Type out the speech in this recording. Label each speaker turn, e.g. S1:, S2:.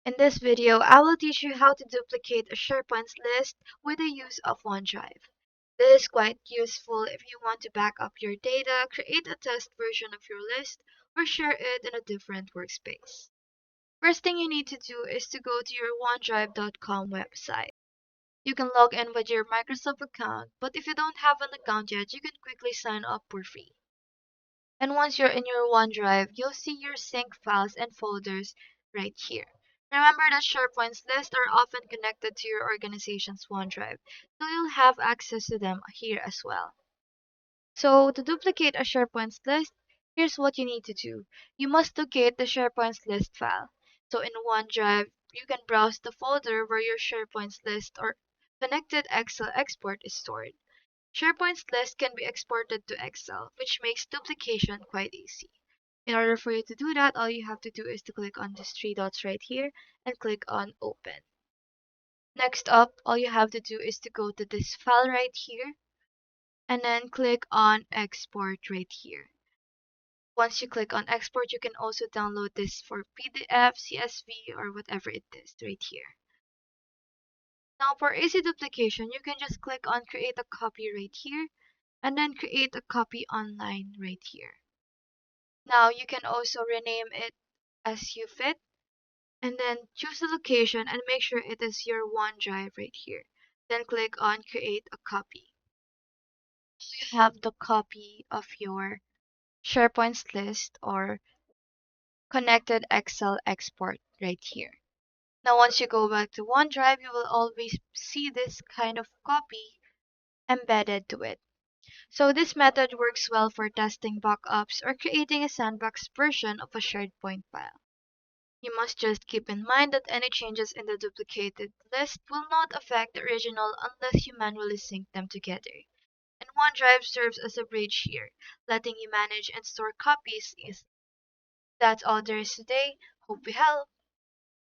S1: In this video, I will teach you how to duplicate a SharePoint list with the use of OneDrive. This is quite useful if you want to back up your data, create a test version of your list, or share it in a different workspace. First thing you need to do is to go to your OneDrive.com website. You can log in with your Microsoft account, but if you don't have an account yet, you can quickly sign up for free. And once you're in your OneDrive, you'll see your sync files and folders right here. Remember that SharePoint lists are often connected to your organization's OneDrive, so you'll have access to them here as well. So to duplicate a SharePoint list, here's what you need to do. You must locate the SharePoint list file. So in OneDrive, you can browse the folder where your SharePoint list or connected Excel export is stored. SharePoint's list can be exported to Excel, which makes duplication quite easy. In order for you to do that, all you have to do is to click on these three dots right here and click on Open. Next up, all you have to do is to go to this file right here and then click on Export right here. Once you click on Export, you can also download this for PDF, CSV, or whatever it is right here. Now for easy duplication, you can just click on Create a Copy right here and then create a copy online right here. Now you can also rename it as you fit and then choose the location and make sure it is your OneDrive right here. Then click on create a copy. You have the copy of your SharePoint list or connected Excel export right here. Now once you go back to OneDrive, you will always see this kind of copy embedded to it. So this method works well for testing backups or creating a sandbox version of a SharePoint file. You must just keep in mind that any changes in the duplicated list will not affect the original unless you manually sync them together. And OneDrive serves as a bridge here, letting you manage and store copies easily. That's all there is today. Hope we helped.